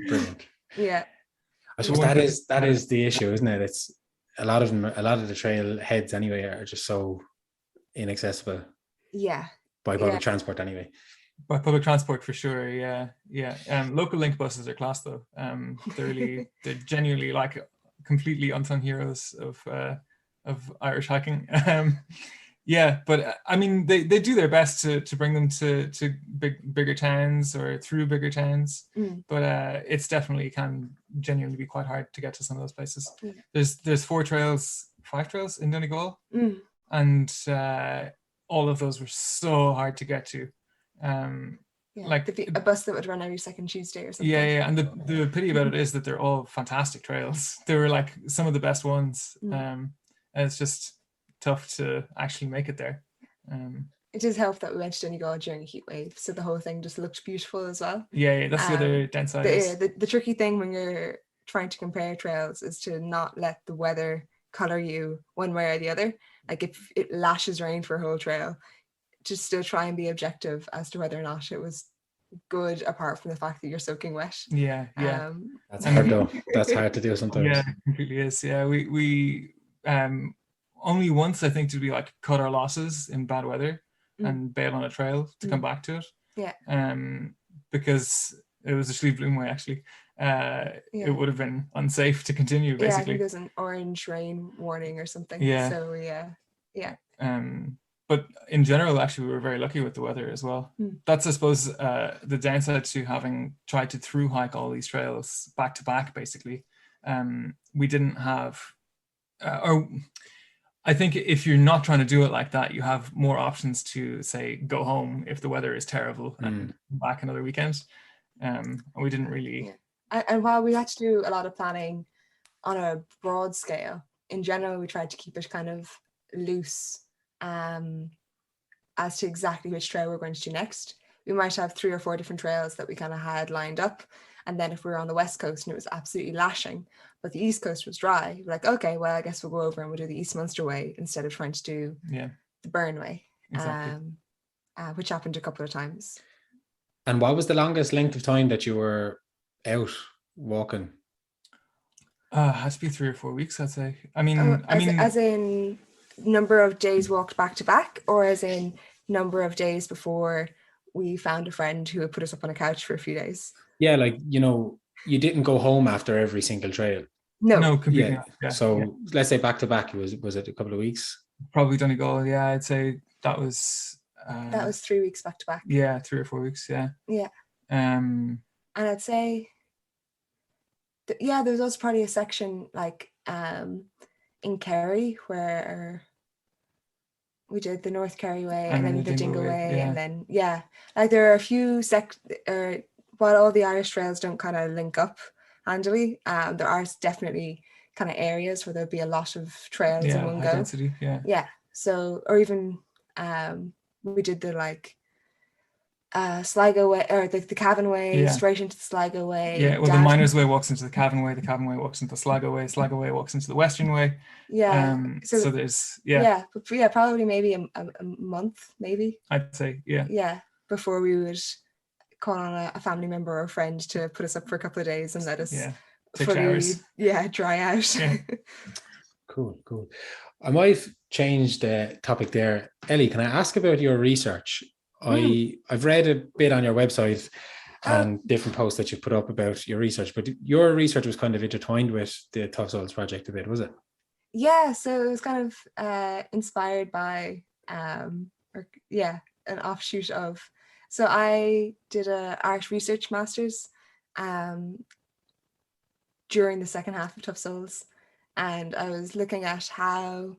Brilliant. Yeah. I suppose that is the issue, isn't it? It's a lot of the trail heads anyway are just so inaccessible. Yeah. By public transport anyway. By public transport for sure, yeah. Local link buses are class though. They're genuinely like completely unsung heroes of Irish hiking. Yeah, but I mean they do their best to bring them to bigger towns or through bigger towns. But it's definitely can genuinely be quite hard to get to some of those places. There's 5 trails in Donegal, and all of those were so hard to get to. Like a bus that would run every second Tuesday or something. Yeah, and the pity about it is that they're all fantastic trails. They were like some of the best ones, and it's just tough to actually make it there. It does help that we went to Donegal during a heat wave, so the whole thing just looked beautiful as well. Yeah, that's the other downside. The tricky thing when you're trying to compare trails is to not let the weather color you one way or the other. Like if it lashes rain for a whole trail, just still try and be objective as to whether or not it was good, apart from the fact that you're soaking wet. Yeah. That's hard though. That's hard to do sometimes. Yeah, it completely is. Yeah, we only once I think did we like cut our losses in bad weather and bail on a trail to come back to it. Yeah. Because it was a Slieve Bloom way actually. It would have been unsafe to continue basically. Yeah, I think there's an orange rain warning or something. Yeah. So yeah. But in general, actually, we were very lucky with the weather as well. That's, I suppose, the downside to having tried to through hike all these trails back to back, basically. We didn't have, or I think if you're not trying to do it like that, you have more options to say, go home if the weather is terrible and come back another weekend. And we didn't really. Yeah. And while we had to do a lot of planning on a broad scale, in general, we tried to keep it kind of loose as to exactly which trail we're going to do next. We might have 3 or 4 different trails that we kind of had lined up, and then if we were on the west coast and it was absolutely lashing but the east coast was dry, we're like, okay, well I guess we'll go over and we'll do the East Munster way instead of trying to do the Burn way. Exactly. Which happened a couple of times. And what was the longest length of time that you were out walking? Has to be 3 or 4 weeks, I'd say. I mean, as in number of days walked back to back, or as in number of days before we found a friend who would put us up on a couch for a few days? Yeah, like, you didn't go home after every single trail. No, completely. Yeah. So let's say back to back, was it a couple of weeks? Probably Donegal. Yeah, I'd say that was 3 weeks back to back. Yeah, 3 or 4 weeks. Yeah. And I'd say there was also probably a section like in Kerry where we did the North Kerry way and then the Dingle way, and then like there are a few while all the Irish trails don't kind of link up handily, there are definitely kind of areas where there'll be a lot of trails in one go. Density, So, or even we did the like Sligo way, or the Cavan way, straight into the Sligo way. Yeah, well, the Miners way walks into the Cavan way walks into the Sligo way walks into the Western way. So there's but probably maybe a month, maybe I'd say. Before we would call on a family member or a friend to put us up for a couple of days and let us fully dry out. Cool. I might have changed the topic there. Ellie, can I ask about your research? I've read a bit on your website and different posts that you put up about your research, but your research was kind of intertwined with the Tough Souls project a bit, was it? Yeah, so it was kind of inspired by an offshoot of. So I did a art research master's during the second half of Tough Souls, and I was looking at how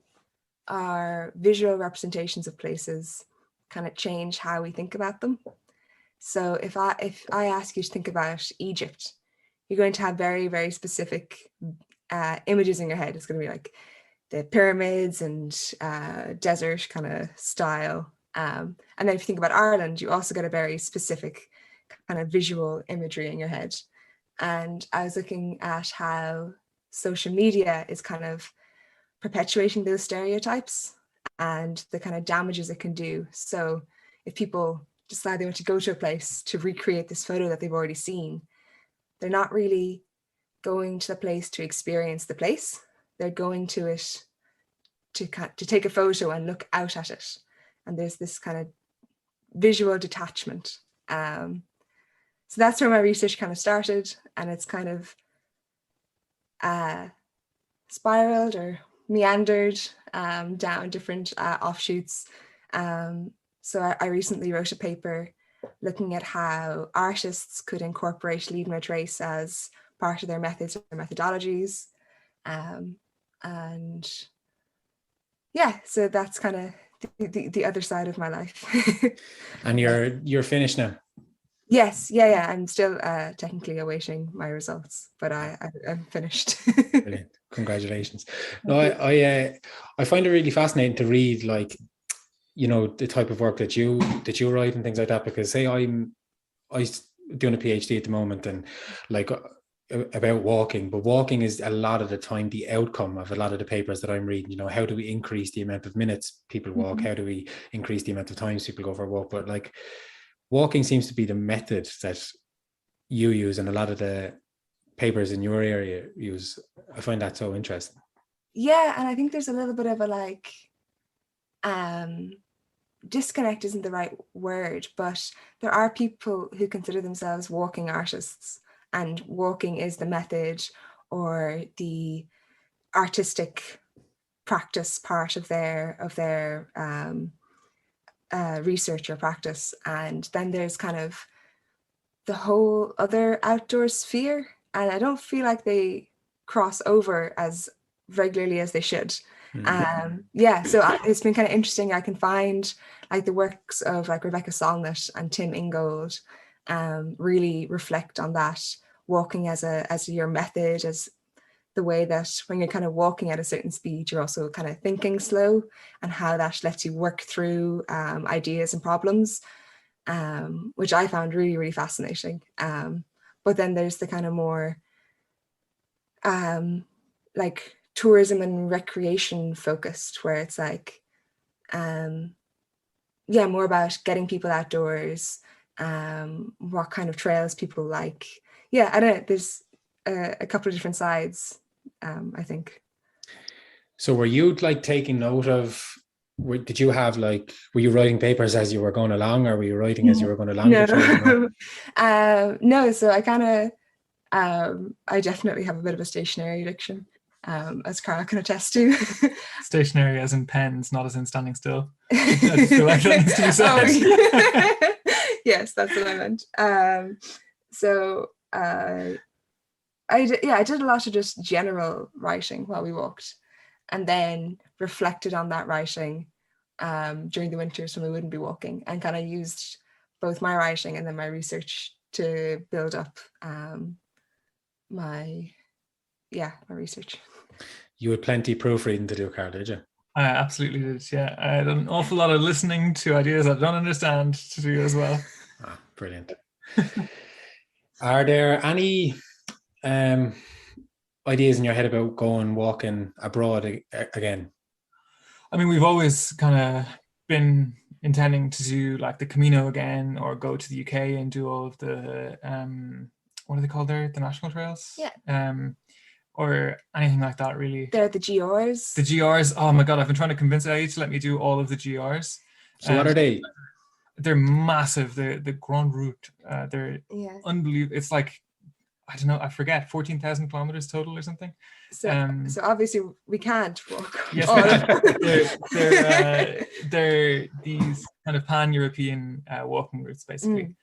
our visual representations of places kind of change how we think about them. So if I ask you to think about Egypt, you're going to have very, very specific images in your head. It's going to be like the pyramids and desert kind of style. And then if you think about Ireland, you also get a very specific kind of visual imagery in your head. And I was looking at how social media is kind of perpetuating those stereotypes and the kind of damages it can do. So if people decide they want to go to a place to recreate this photo that they've already seen, they're not really going to the place to experience the place. They're going to it to take a photo and look out at it. And there's this kind of visual detachment. So that's where my research kind of started, and it's kind of spiraled or meandered down different offshoots. So I recently wrote a paper looking at how artists could incorporate leave no trace as part of their methods or methodologies. And yeah, so that's kind of the other side of my life. And you're finished now? Yes, yeah. I'm still technically awaiting my results, but I'm finished. Brilliant. Congratulations. No, I find it really fascinating to read, like, you know, the type of work that you write and things like that, because say I'm doing a PhD at the moment, and like about walking, but walking is a lot of the time the outcome of a lot of the papers that I'm reading. You know, how do we increase the amount of minutes people walk? How do we increase the amount of times people go for a walk? But like, walking seems to be the method that you use, and a lot of the papers in your area use. I find that so interesting. Yeah, and I think there's a little bit of a like disconnect isn't the right word, but there are people who consider themselves walking artists, and walking is the method or the artistic practice part of their research or practice. And then there's kind of the whole other outdoor sphere, and I don't feel like they cross over as regularly as they should. Yeah, so it's been kind of interesting. I can find like the works of like Rebecca Solnit and Tim Ingold really reflect on that, walking as your method, as the way that when you're kind of walking at a certain speed, you're also kind of thinking slow, and how that lets you work through ideas and problems, which I found really, really fascinating. But then there's the kind of more like tourism and recreation focused, where it's like, more about getting people outdoors, what kind of trails people like. Yeah, I don't know, there's a couple of different sides, I think. So were you like taking note of, did you have like, were you writing papers as you were going along, or were you writing as you were going along? No. No, so I kind of, I definitely have a bit of a stationary addiction, as Carl can attest to. Stationary as in pens, not as in standing still. I just feel like that needs to be said. Oh, yes, that's what I meant. So I did a lot of just general writing while we walked, and then reflected on that writing during the winters when we wouldn't be walking, and kind of used both my writing and then my research to build up my research. You had plenty of proofreading to do, Carl, did you? I absolutely did, yeah. I had an awful lot of listening to ideas I don't understand to do as well. Brilliant. Are there any ideas in your head about going walking abroad again? I mean, we've always kind of been intending to do like the Camino again, or go to the UK and do all of the what are they called there? The national trails? Yeah. Or anything like that, really. They're the GRs. The GRs. Oh my God, I've been trying to convince Ellie to let me do all of the GRs. So what are they? They're massive. The Grand Route. They're unbelievable. It's like, I don't know, I forget, 14,000 kilometers total or something. So obviously we can't walk. Yes, they're these kind of pan-European walking routes, basically.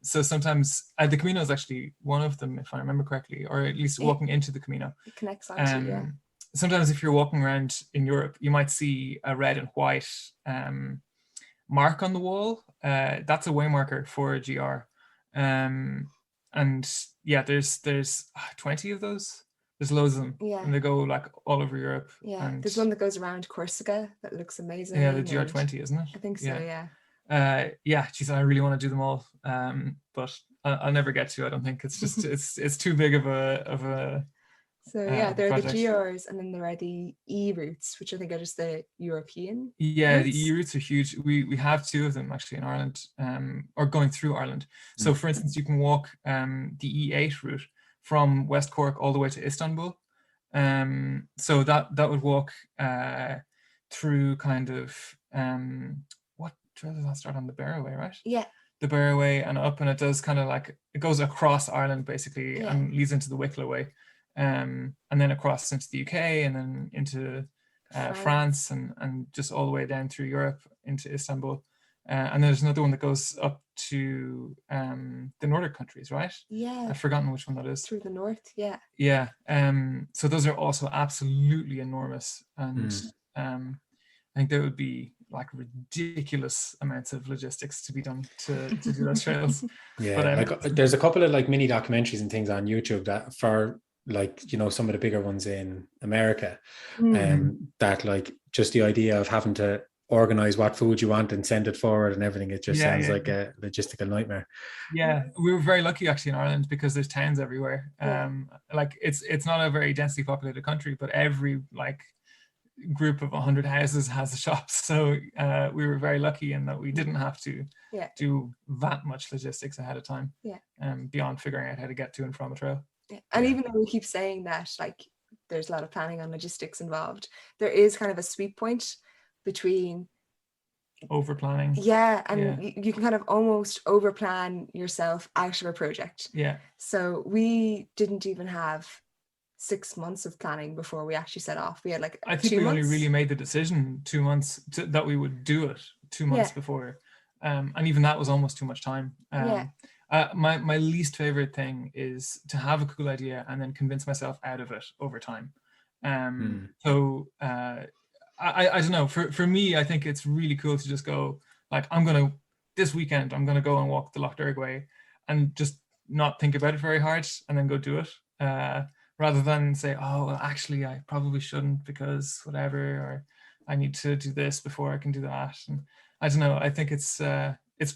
So sometimes the Camino is actually one of them, if I remember correctly, or at least walking into the Camino. It connects onto, yeah. Sometimes if you're walking around in Europe, you might see a red and white mark on the wall, that's a waymarker for a GR. And yeah, there's 20 of those. There's loads of them, Yeah. and they go like all over Europe. Yeah, And there's one that goes around Corsica that looks amazing. yeah, the GR20, isn't it? I think so. Yeah. Yeah, geez, I really want to do them all, but I'll never get to. I don't think it's just it's too big of a. So yeah, there are project. the GRs, and then there are the E routes, which I think are just the European. Yeah, routes. the E routes are huge. We have two of them actually in Ireland, or going through Ireland. So for instance, you can walk the E8 route from West Cork all the way to Istanbul. So that would walk through kind of what trail does that start on? The Barroway, right? Yeah. The Barroway and up, and it does kind of like it goes across Ireland basically, Yeah. and leads into the Wicklow Way, and then across into the UK, and then into France, and just all the way down through Europe into Istanbul. And there's another one that goes up to the Nordic countries, right? Yeah. I've forgotten which one that is. Through the north, yeah. Yeah. So those are also absolutely enormous, and I think there would be like ridiculous amounts of logistics to be done to do those trails. Yeah, But, like there's a couple of like mini documentaries and things on YouTube that for like, you know, some of the bigger ones in America, that like just the idea of having to organize what food you want and send it forward and everything, it just sounds like a logistical nightmare. Yeah, we were very lucky actually in Ireland because there's towns everywhere. Like it's not a very densely populated country, but every like group of 100 houses has a shop, so we were very lucky in that we didn't have to do that much logistics ahead of time, beyond figuring out how to get to and from a trail. And even though we keep saying that like there's a lot of planning and logistics involved, there is kind of a sweet point between over planning, and you can kind of almost over plan yourself out of a project. So we didn't even have 6 months of planning before we actually set off. We had like I think 2 we months. only really made the decision 2 months that we would do it 2 months before, and even that was almost too much time. My least favorite thing is to have a cool idea and then convince myself out of it over time. So I don't know, for me I think it's really cool to just go like, this weekend I'm gonna go and walk the Lough Derg Way and just not think about it very hard and then go do it, rather than say, oh well, actually I probably shouldn't because whatever, or I need to do this before I can do that. And I don't know, I think it's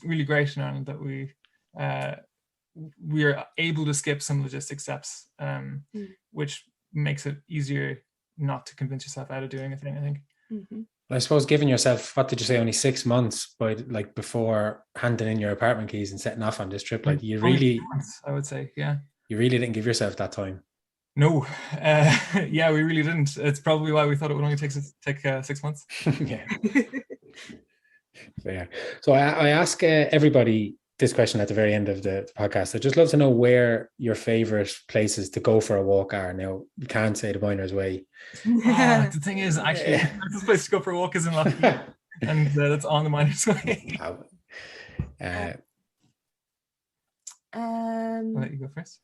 really great in Ireland that we are able to skip some logistic steps, which makes it easier not to convince yourself out of doing a thing, I think. I suppose giving yourself, what did you say, only 6 months like before handing in your apartment keys and setting off on this trip, like you really, I would say, you really didn't give yourself that time. No, we really didn't. It's probably why we thought it would only take 6 months. So I ask everybody this question at the very end of the podcast. I'd just love to know where your favorite places to go for a walk are. Now, you can't say the Boiner's Way. The thing is, actually, the place to go for a walk is in Lough Derg, and that's on the Miners' Way. I'll let you go first.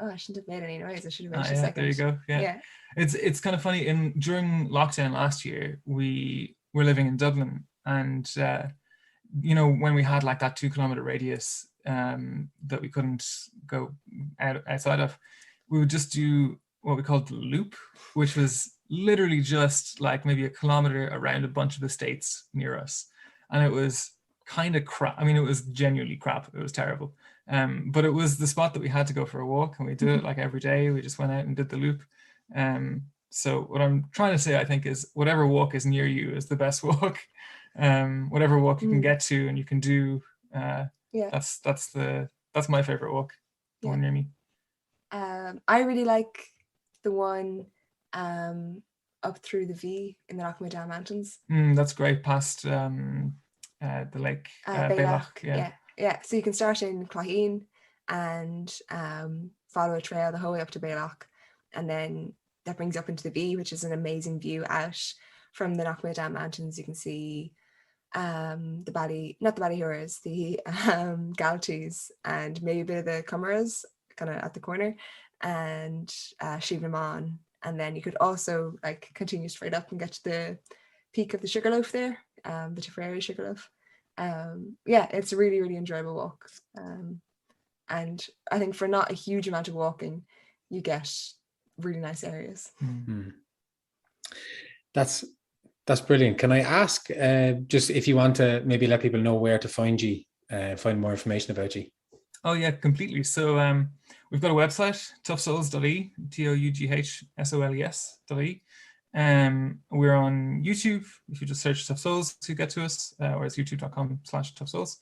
Oh, I shouldn't have made any noise. I should have made a second. There you go. Yeah. It's kind of funny. During lockdown last year, we were living in Dublin, and you know, when we had like that 2 kilometer radius that we couldn't go outside of, we would just do what we called the loop, which was literally just like maybe 1 kilometer around a bunch of estates near us, and it was kind of crap. I mean, it was genuinely crap. It was terrible. But it was the spot that we had to go for a walk, and we did it like every day. We just went out and did the loop. So what I'm trying to say, I think, is whatever walk is near you is the best walk. Whatever walk you can get to and you can do, that's my favorite walk, the one near me. I really like the one up through the V in the Knockmedal Mountains. That's great, past the lake, Baylough. Yeah, so you can start in Claheen and follow a trail the whole way up to Baylough, and then that brings you up into the V, which is an amazing view out from the Knockmedal Mountains. You can see not the Ballyhooers, the Galties, and maybe a bit of the Cummeras kind of at the corner, and Shivnaman. And then you could also like continue straight up and get to the peak of the Sugarloaf there, the Tipperary Sugarloaf. Yeah, it's a really, really enjoyable walk. And I think for not a huge amount of walking, you get really nice areas. That's brilliant. Can I ask, just if you want to maybe let people know where to find you, find more information about you? Oh yeah, completely. So we've got a website, toughsouls.e, toughsoules.e. We're on YouTube. If you just search Tough Souls, you get to us, or it's youtube.com/toughsouls.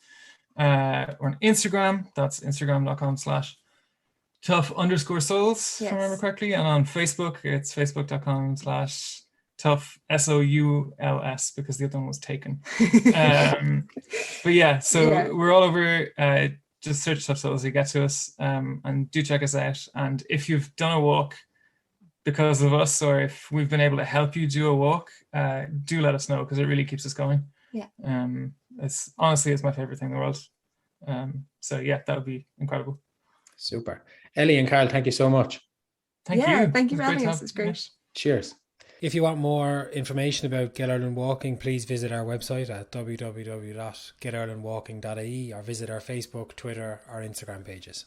We're on Instagram. That's instagram.com/tough_souls, if I remember correctly. And on Facebook, it's facebook.com/tough SOULS, because the other one was taken. But yeah, so we're all over. Just search Tough Souls, you get to us, and do check us out. And if you've done a walk because of us, or if we've been able to help you do a walk, do let us know, because it really keeps us going. Yeah. It's honestly, it's my favorite thing in the world. So yeah, that would be incredible. Super. Ellie and Carl, thank you so much. Thank you. Thank you for having us. It's great. Yeah. Cheers. If you want more information about Get Ireland Walking, please visit our website at www.getirelandwalking.ie or visit our Facebook, Twitter or Instagram pages.